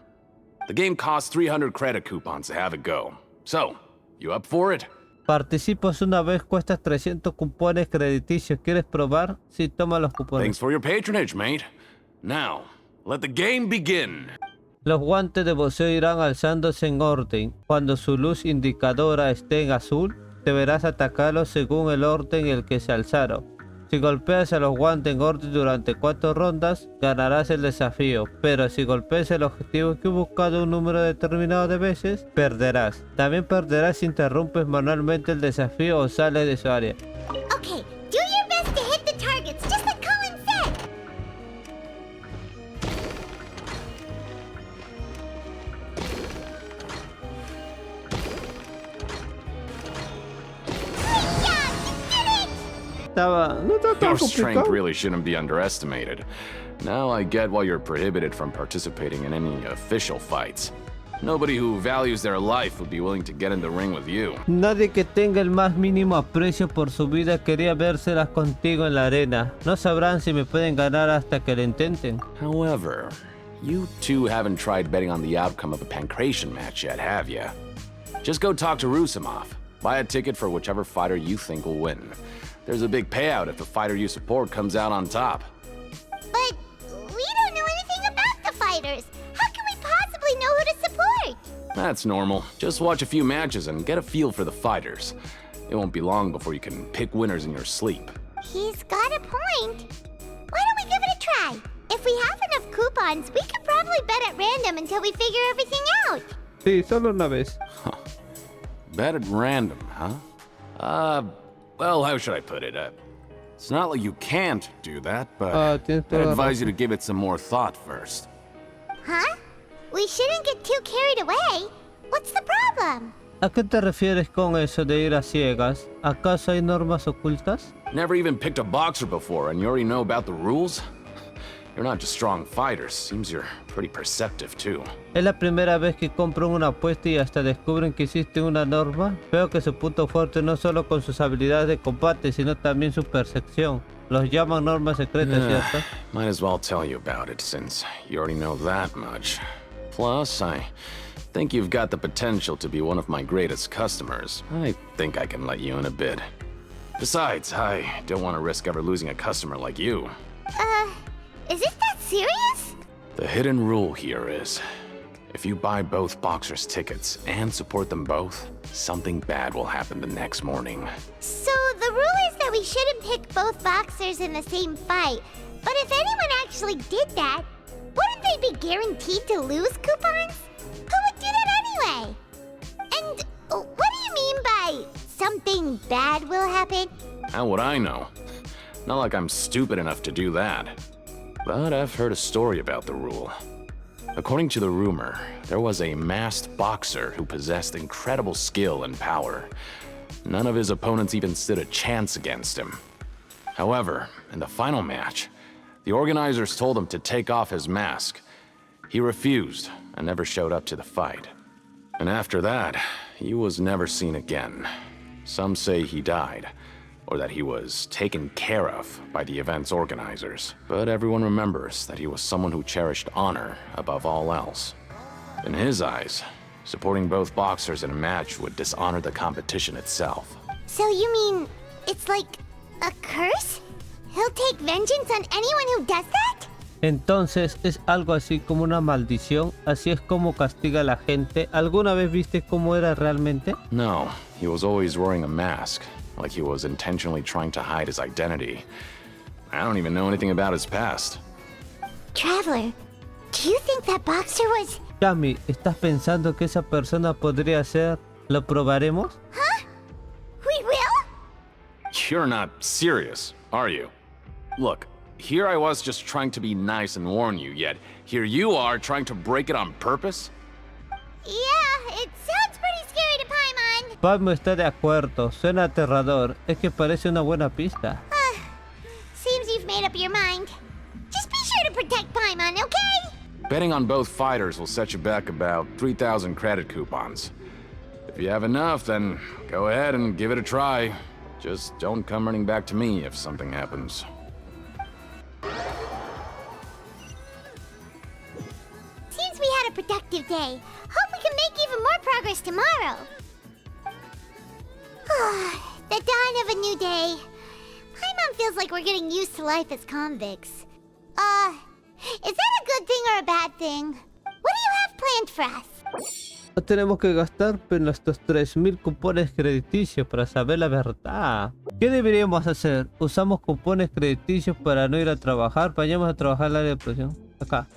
The game costs 300 credit coupons to have it go. So, you up for it? Participas una vez, cuestas 300 cupones crediticios. ¿Quieres probar? Sí, toma los cupones. Thanks for your patronage, mate. Now, let the game begin. Los guantes de boxeo irán alzándose en orden. Cuando su luz indicadora esté en azul, deberás atacarlos según el orden en el que se alzaron. Si golpeas a los guantes en orden durante 4 rondas, ganarás el desafío, pero si golpeas el objetivo equivocado un número determinado de veces, perderás. También perderás si interrumpes manualmente el desafío o sales de su área. Okay, do your best to hit the targets, just like Colin said. Hiya! You did it! No estaba tan Your strength complicado. really shouldn't be underestimated. Now I get why you're prohibited from participating in any official fights. Nobody who values their life would be willing to get in the ring with you. Nadie que tenga el más mínimo aprecio por su vida quería vérselas contigo en la arena. No sabrán si me pueden ganar hasta que lo intenten. However, you two haven't tried betting on the outcome of a pancration match yet, have ya? Just go talk to Rusimov. Buy a ticket for whichever fighter you think will win. There's a big payout if the fighter you support comes out on top. But we don't know anything about the fighters. How can we possibly know who to support? That's normal. Just watch a few matches and get a feel for the fighters. It won't be long before you can pick winners in your sleep. He's got a point. Why don't we give it a try? If we have enough coupons, we could probably bet at random until we figure everything out. Sí, solo una vez. Bet at random, huh? Well, how should I put it? It's not like you can't do that, but tienes I'd toda la advise you razón. to give it some more thought first. Huh? We shouldn't get too carried away. What's the problem? ¿A qué te refieres con eso de ir a ciegas? ¿Acaso hay normas ocultas? Never even picked a boxer before, and you already know about the rules? You're not just strong fighters. Seems you're pretty perceptive, too. Es la primera vez que compran una apuesta y hasta descubren que existe una norma. Veo que su punto fuerte no solo con sus habilidades de combate, sino también su percepción. Los llaman normas secretas, ¿cierto? Might as well tell you about it, since you already know that much. Plus, I think you've got the potential to be one of my greatest customers. I think I can let you in a bid. Besides, I don't want to risk ever losing a customer like you. Is it that serious? The hidden rule here is, if you buy both boxers' tickets and support them both, something bad will happen the next morning. So the rule is that we shouldn't pick both boxers in the same fight. But if anyone actually did that, wouldn't they be guaranteed to lose coupons? Who would do that anyway? And what do you mean by something bad will happen? How would I know? Not like I'm stupid enough to do that. But I've heard a story about the rule. According to the rumor, there was a masked boxer who possessed incredible skill and power. None of his opponents even stood a chance against him. However, in the final match, the organizers told him to take off his mask. He refused and never showed up to the fight. And after that, he was never seen again. Some say he died, or that he was taken care of by the event's organizers. But everyone remembers that he was someone who cherished honor above all else. In his eyes, supporting both boxers in a match would dishonor the competition itself. So you mean it's like a curse? He'll take vengeance on anyone who does that? Entonces es algo así como una maldición, así es como castiga a la gente. ¿Alguna vez viste cómo era realmente? No, he was always wearing a mask, like he was intentionally trying to hide his identity. I don't even know anything about his past. Traveler, do you think that boxer was... Yami, ¿estás pensando que esa persona podría ser? ¿Lo probaremos? Huh? We will? You're not serious, are you? Look, here I was just trying to be nice and warn you, yet here you are trying to break it on purpose? Yeah, it sounds pretty scary to Paimon. Pablo está de acuerdo, suena aterrador, es que parece una buena pista. Seems you've made up your mind. Just be sure to protect Paimon, okay? Betting on both fighters will set you back about 3,000 credit coupons. If you have enough, then go ahead and give it a try. Just don't come running back to me if something happens. Seems we had a productive day. Hope we can make even more progress tomorrow. The dawn of a new day. Paimon feels like we're getting used to life as convicts. Is that a good thing or a bad thing? What do you planned for us? No tenemos que gastar nuestros 3000 cupones crediticios para saber la verdad. ¿Qué deberíamos hacer? Usamos cupones crediticios para no ir a trabajar. Vayamos a trabajar en el área de producción. Acá.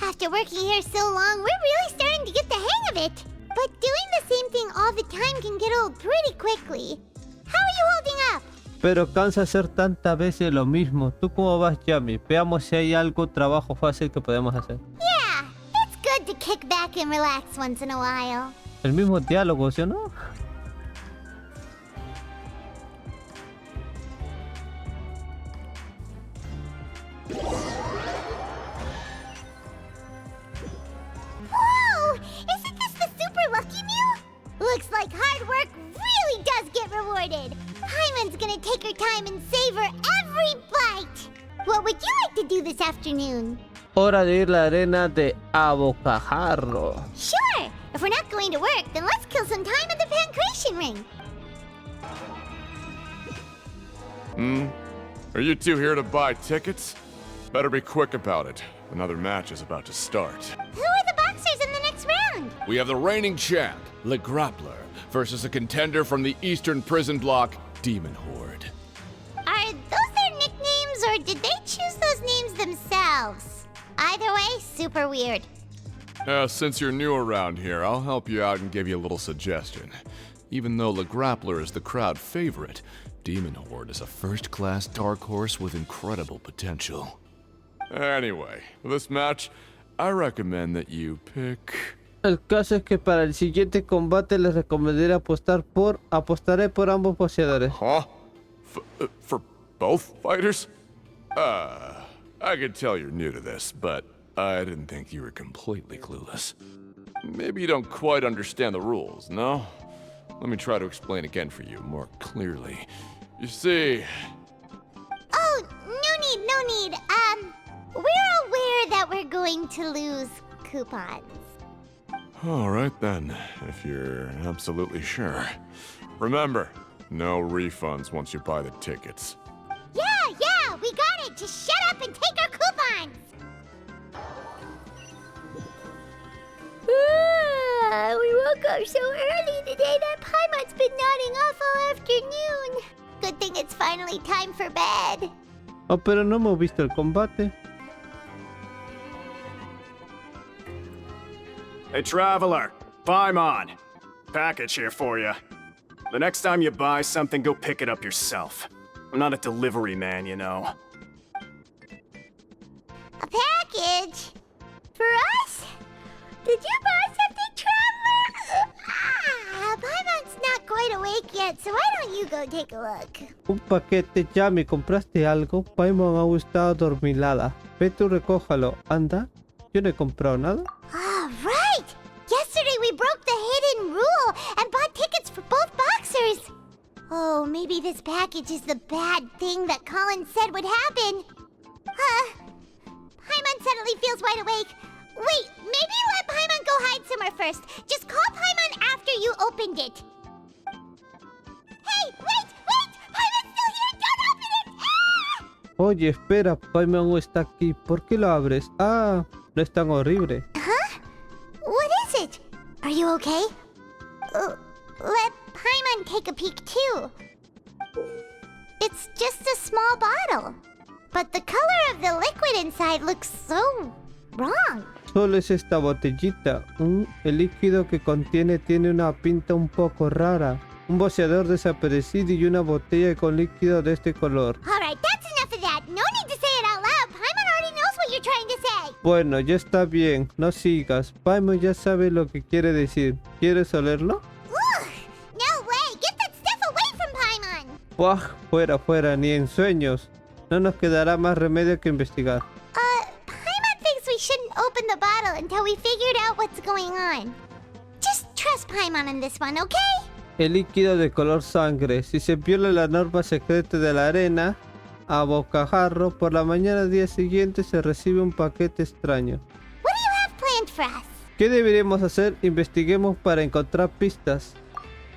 After working here so long, we're really starting to get the hang of it. But doing the same thing all the time can get old pretty quickly. How are you holding up? Pero cansa hacer tantas veces lo mismo. ¿Tú cómo vas, Yami? Veamos si hay algo trabajo fácil que podemos hacer. Yeah, it's good to kick back and relax once in a while. El mismo diálogo, ¿sí o no? Whoa! Isn't this the super lucky meal? Looks like hard work really does get rewarded. Paimon's gonna take her time and savor every bite. What would you like to do this afternoon? Hora de ir a la arena de Abocajarro. Sure! If we're not going to work, then let's kill some time at the Pancration Ring. Are you two here to buy tickets? Better be quick about it. Another match is about to start. Who are the boxers in the next round? We have the reigning champ, Le Grappler, versus a contender from the Eastern Prison Block, Demon Horde. Are those their nicknames, or did they choose those names themselves? Either way, super weird. Since you're new around here, I'll help you out and give you a little suggestion. Even though Le Grappler is the crowd favorite, Demon Horde is a first-class dark horse with incredible potential. Anyway, for this match, I recommend that you pick... El caso es que para el siguiente combate les recomendaré apostaré por ambos boxeadores. Huh? For both fighters? I can tell you're new to this, but I didn't think you were completely clueless. Maybe you don't quite understand the rules, no? Let me try to explain again for you more clearly. You see... Oh, no need. We're aware that we're going to lose coupons. Alright then, if you're absolutely sure. Remember, no refunds once you buy the tickets. Yeah, we got it! Just shut up and take our coupons! We woke up so early today that Paimon's been nodding off all afternoon. Good thing it's finally time for bed. Oh, pero no hemos visto el combate. Hey, traveler, Paimon. Package here for you. The next time you buy something, go pick it up yourself. I'm not a delivery man, you know. A package? For us? Did you buy something, traveler? Paimon's not quite awake yet, so why don't you go take a look? Un paquete, Yami, ¿compraste algo? Paimon ha estado dormilada. Ve tú, recójalo. Anda, yo no he comprado nada. Right! Yesterday we broke the hidden rule and bought tickets for both boxers. Oh, maybe this package is the bad thing that Colin said would happen. Paimon suddenly feels wide awake. Wait, maybe let Paimon go hide somewhere first. Just call Paimon after you opened it. Hey, wait! Paimon's still here! Don't open it! Ah! Oye, espera, Paimon está aquí. ¿Por qué lo abres? Ah, no es tan horrible. What is it? Are you okay? Let Paimon take a peek too. It's just a small bottle. But the color of the liquid inside looks so wrong. Solo es esta botellita. El líquido que contiene tiene una pinta un poco rara. Un boxeador desaparecido y una botella con líquido de este color. Alright, that's enough of that. No need to say it out loud. Paimon already knows what you're trying to say. Bueno, ya está bien. No sigas. Paimon ya sabe lo que quiere decir. ¿Quieres olerlo? Ugh, no way. Get that stuff away from Paimon. Buah, fuera, ni en sueños. No nos quedará más remedio que investigar. Paimon thinks we shouldn't open the bottle until we figured out what's going on. Just trust Paimon on this one, okay? El líquido de color sangre. Si se viola la norma secreta de la arena, a bocajarro, por la mañana del día siguiente se recibe un paquete extraño. What do you have planned for us? ¿Qué deberíamos hacer? Investiguemos para encontrar pistas.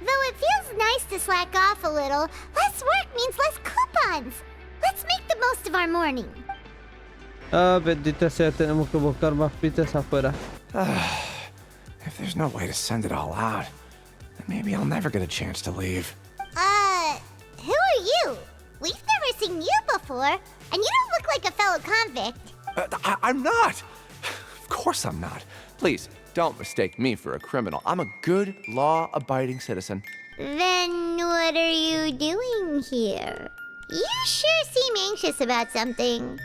Though it feels nice to slack off a little, less work means less coupons. Let's make the tomorrow morning. Ah, bendita sea, tenemos que buscar más pistas afuera. If there's no way to send it all out, then maybe I'll never get a chance to leave. Who are you? We've never seen you before, and you don't look like a fellow convict. I'm not! Of course I'm not. Please, don't mistake me for a criminal. I'm a good, law-abiding citizen. Then what are you doing here? You sure seem anxious about something.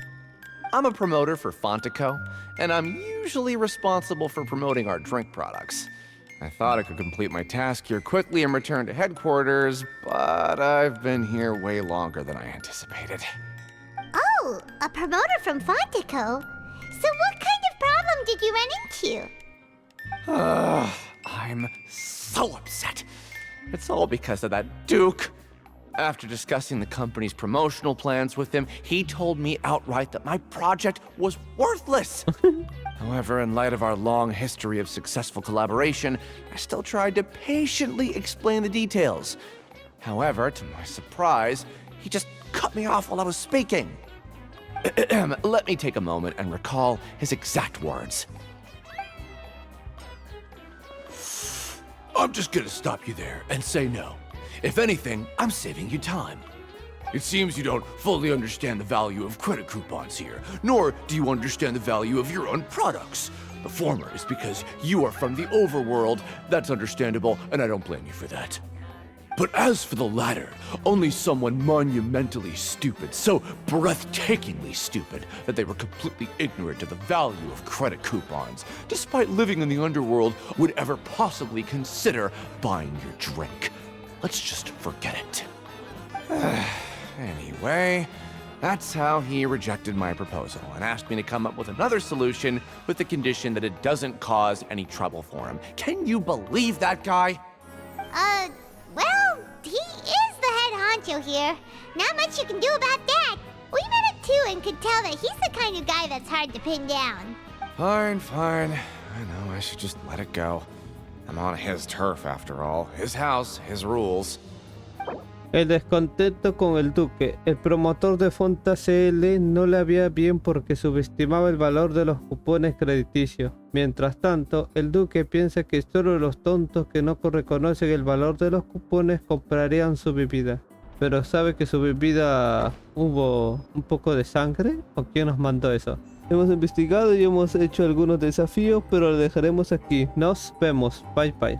I'm a promoter for Fontico, and I'm usually responsible for promoting our drink products. I thought I could complete my task here quickly and return to headquarters, but I've been here way longer than I anticipated. Oh, a promoter from Fontico? So what kind of problem did you run into? I'm so upset. It's all because of that Duke. After discussing the company's promotional plans with him, he told me outright that my project was worthless. However, in light of our long history of successful collaboration, I still tried to patiently explain the details. However, to my surprise, he just cut me off while I was speaking. Let me take a moment and recall his exact words. I'm just gonna stop you there and say no. If anything, I'm saving you time. It seems you don't fully understand the value of credit coupons here, nor do you understand the value of your own products. The former is because you are from the overworld. That's understandable, and I don't blame you for that. But as for the latter, only someone monumentally stupid, so breathtakingly stupid that they were completely ignorant of the value of credit coupons, despite living in the underworld, would ever possibly consider buying your drink. Let's just forget it. Anyway, that's how he rejected my proposal and asked me to come up with another solution with the condition that it doesn't cause any trouble for him. Can you believe that guy? Well, he is the head honcho here. Not much you can do about that. We met him too and could tell that he's the kind of guy that's hard to pin down. Fine. I know I should just let it go. I'm on his turf after all. His house, his rules. El descontento con el duque. El promotor de Fonta CL no le había bien porque subestimaba el valor de los cupones crediticios. Mientras tanto, el duque piensa que solo los tontos que no reconocen el valor de los cupones comprarían su bebida. Pero ¿sabe que su bebida hubo un poco de sangre? ¿O quién nos mandó eso? Hemos investigado y hemos hecho algunos desafíos, pero lo dejaremos aquí. Nos vemos. Bye bye.